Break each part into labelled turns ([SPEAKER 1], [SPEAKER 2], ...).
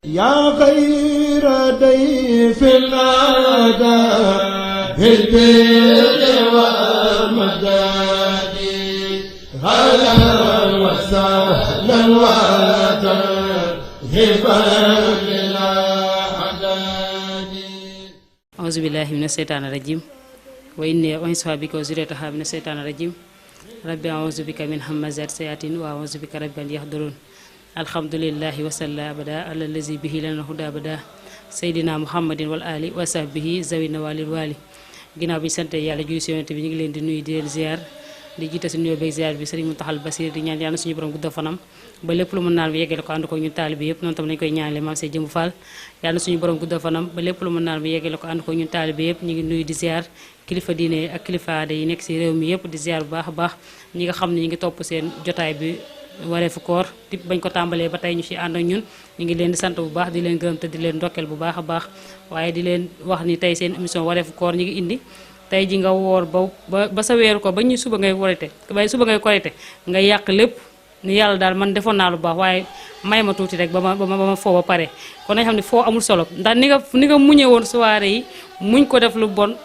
[SPEAKER 1] يا خير ضيف الأدب بالبر والمداد هلا وسهلا وترحبا بالأعداد.
[SPEAKER 2] أعوذ بالله من الشيطان الرجيم وإني أعيذها بك وذريتها من الشيطان الرجيم ربي أعوذ بك من همزات الشياطين وأعوذ بك رب أن يحضرون. alhamdulillahi wasalla abada ala lazi bihi lana huda abada seydina muhammadin wal ali wa sahbihi zawina walil wali ginnaaw bi sante yàlla julli ci yonent bi ñu ngi leen di nuyu di leen ziar di jiite si nuyoo beeg ziar bi sëriñ Muntaxal Basir di ñaan yàlla suñu borom gudda fanam ba lépp lu mën naan bi yeggale ko ànd ko ñu taalibe yëpp noonu tam nañu koy ñaanale maam see jëmbu Fall yàlla suñu borom gudda fanam ba lépp lu mën naan bi yeggale ko ànd ko ñu taalibe yëpp ñu ngi nuyu di ziar kilifa diine ak kilifa aada yi nekk si réew mi yëpp di ziar bu baax a baax ñi nga xam ne ñi ngi topp seen jotaay bi wareefu koor ti bañ ko tàmbalee ba tey ñu ci ànd ak ñun ñu ngi leen di sant bu baax di leen gërëm te di leen ndokkeel bu baax a baax waaye di leen wax ni tey seen émission wareefu koor ñu ngi indi tey ji nga woor ba sa weeru ko ba ñu suba ngay korite nga yàq lépp ni yàlla daal man defoon naa lu baax waaye may ma tuuti rek ba ma foo ba pare kon nañ xam ne foo amul solo ndax ni nga muñee woon soirée yi muñ ko def lu bon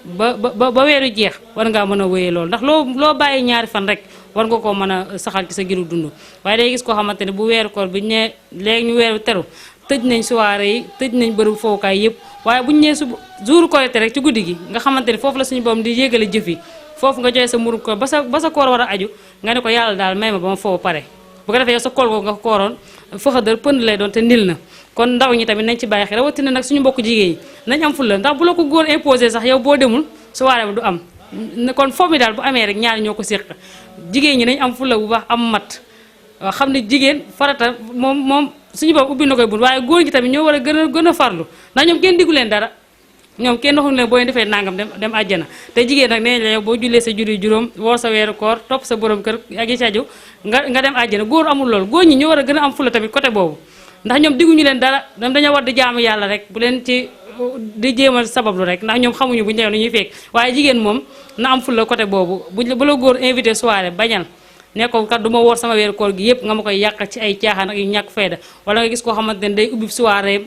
[SPEAKER 2] ba weeru jeex war ngaa mën a wéyee loolu ndax loo bàyyi ñaari fan rek war nga koo mën a saxal ci sa giru dund waaye day gis koo xamante ne bu weeru koor bi ñee léegi ñu weeru teru tëj nañ soirée yi tëj nañ bërëbu fowukaay yëpp waaye buñu ñee jour korite rek ci guddi gi nga xamante ne foofu la suñu borom di yégale jëf yi foofu nga joxe sa murum koor ba sa koor war a aju nga ne ko yàlla daal may ma ba ma foofu pare bu ko defee yow sa koor googu nga ko kooroon fëxadër pënd lay doon te ndil na kon ndaw ñi tamit nañ ci bàyyi xel rawatina nag suñu mbokk jigéen ñi nañ am fulla ndax bu la ko góor imposé sax yow boo demul soirée bi du am kon foofu mi daal bu amee rek ñaari ñoo ko séq jigéen ñi nañ am fulla bu baax am mat waaw xam ne jigéen farata moom suñu bopp ubbi na koy bun waaye góor ñi tamit ñoo war a gën a farlu ndax ñoom kenn diggu leen dara ñoom kenn waxuñu leen boo defee nangam dem àjjana te jigéen nag nee la yow boo jullee sa julli juróom woor sa weeru koor topp sa borom kër ak yi ci aju nga dem àjjana góor amul loolu góor ñi ñoo war a gën a am fulla tamit côté boobu ndax ñoom digguñu leen dara dañoo war di jaamu yàlla rek bu leen ci di jéemal sabablu rek ndax ñoom xamuñu bu ñu demee lu ñuy fekk waaye jigéen moom na am fulla côté boobu bu la góor invité soirée bañal ne ko kat du ma woor sama weeru koor gi yëpp nga ma koy yàq ci ay caaxaan ak yu ñàkk fayda wala nga gis koo xamante ne day ubbi soirée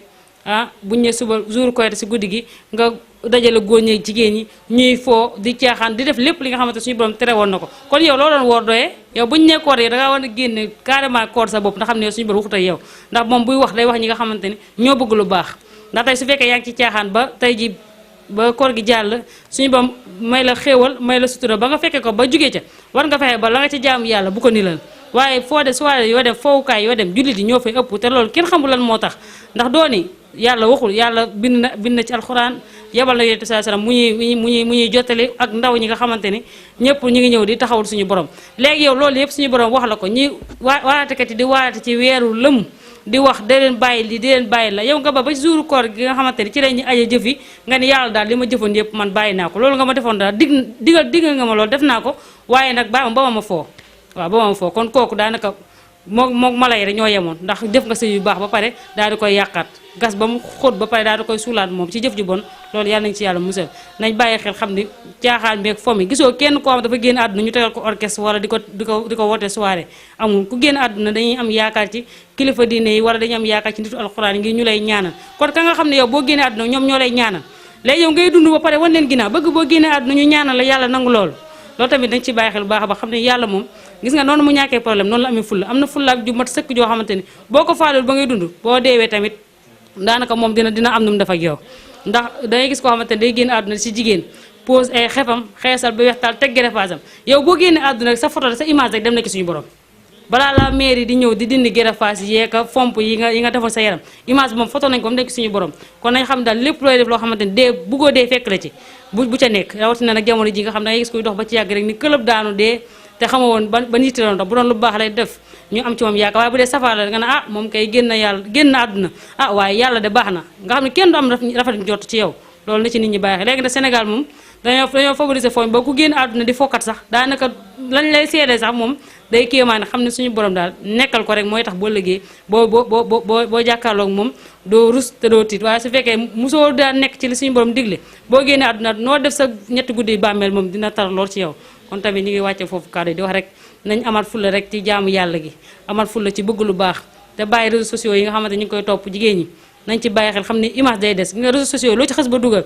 [SPEAKER 2] buñ ne suba jour koor si guddi gi nga dajale góor ñi jigéen ñi ñuy foo di caaxaan di def lépp li nga xamante suñu borom tere woon na ko kon yow loo doon woor doyee yow buñ ne koor yi da ngaa war a génne carrément koor sa bopp ndax xam ne suñu borom waxut ak yow ndax moom buy wax day wax ñi nga xamante ni ñoo bëgg lu baax ndax tey su fekkee yaa ngi ci caaxaan ba tey ji ba koor gi jàll suñu borom may la xéewal may la sutura ba nga fekkee ko ba jugee ca war nga fexe ba la nga ci jaamu yàlla bu ko nilal waaye foo de soirée yoo dem foowukaay yoo dem jullit yi ñoo fay ëpp te loolu kenn xamul lan moo tax ndax dooni yàlla waxul yàlla bind na ci alxuraan yebal na yonent sallallahu alayhi wasallam mu ñuy jottali ak ndaw ñi nga xamante ni ñëpp ñu ngi ñëw di taxawul suñu borom léegi yow loolu yëpp suñu borom wax la ko ñi waaraatekat yi di waaraate ci weeru lëm di wax da leen bàyyi li di leen bàyyi la yow nga ba jour koor gi nga xamante ni ci lañu aje jëf yi nga ni yàlla daal li ma jëfoon yëpp man bàyyi naa ko loolu nga ma defoon daal digal nga ma loolu def naa ko waaye nag bàyyi ma ba ma foo waaw ba ma foo kon kooku daanaka moom mala yi rek ñoo yemoon ndax def nga sëy yu baax ba pare daal di koy yàqaat gas ba mu xóot ba pare daal di koy suulaat moom ci jëf ju bon loolu yàlla nañ ci yàlla musal nañ bàyyi xel xam ni caaxaan beeg fomi gisoo kenn koo xam dafa génn àdduna ñu tegal ko orchestre wala di ko woote soirée amul ku génn àdduna dañuy am yaakaar ci kilifa diine yi wala dañuy am yaakaar ci nitu alxuraan yi ngir ñu lay ñaanal kon ka nga xam ne yow boo génnee àdduna ñoom ñoo lay ñaanal léegi yow ngay dund ba pare wan leen ginnaaw bëgg boo génnee àdduna ñu ñaanal la yàlla nangu loolu tamit dañ ci bàyyi xel bu baax a baax xam ne yàlla moom gis nga noonu mu ñàkkee problème noonu la amee fulla am na fulla ak ju mat sëkk joo xamante ni boo ko faalul ba ngay dund boo deewee tamit daanaka moom dina am nu mu def ak yow ndax dangay gis koo xamante ni day génn àdduna si jigéen pose ay xefam xeesal ba weextaal teg gerefaasam yow boo génnee àdduna rek sa photo sa image rek dem na ci suñu borom balaa la mairie di ñëw di dindi gerefaas yeeka fomp yi nga defoon sa yaram image bi moom photo nañ ko mu nekk suñu borom kon nañ xam daal lépp looy def loo xamante ni dee buggoo dee fekk la ci bu ca nekk rawatina nag jamono ji nga xam da ngay gis kuy dox ba ci yàgg rek ni këlëb daanu dee te xama woon ba yitte loon dox bu doon lu baax lay def ñu am ci moom yaakaar waaye bu dee safar la nga ne moom kay génn àdduna waaye yàlla de baax na nga xam ne kenn du am rafet njort ci yow loolu na ci nit ñi baaxee léegi nag Sénégal moom dañoo favoriser fooñ ba ku génn àdduna di fokkat sax daanaka lañ lay seedee sax moom day kéemaan xam ne suñu borom daal nekkal ko rek mooy tax boo liggéey boo jàkkaarloog moom doo rus te doo tiit waaye su fekkee mosoo daa nekk ci li suñu borom digle boo génnee àdduna noo def sa ñetti guddi bàmmeel moom dina tar lool ci yow kon tamit ñu ngi wàcce foofu kàddu yi di wax rek nañ amaat fulla rek ci jaamu yàlla gi amaat fulla ci bëgg lu baax te bàyyi réseaux sociaux yi nga xamante ñu ngi koy topp jigéen ñi nañ ci bàyyi xel xam ne image day des nga réseaux sociaux loo ci xas ba dugal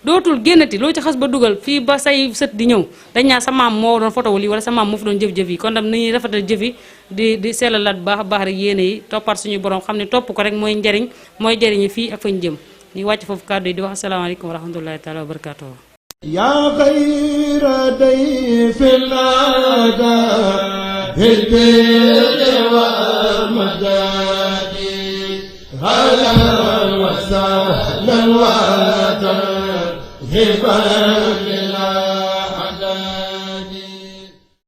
[SPEAKER 2] dootul génnati loo ci xas ba dugal fii ba say sët di ñëw dañ naa sa maam moo doon photo lii wala sa maam moo fi doon jëf-jëf yi kon tam nañuy rafetal jëf yi di sellalaat bu baax a baax rek yéene yi toppaat suñu borom xam ne topp ko rek mooy njariñ mooy jariñi fii ak fañ jëm ñu wàcc foofu kàddu yi di wax asalaamaaleykum wa rahmatullahi taala wa barakatuh
[SPEAKER 1] yaa xayra dayfin ataa bil birri wal madadi ahlan wa sahlan wa tarhiban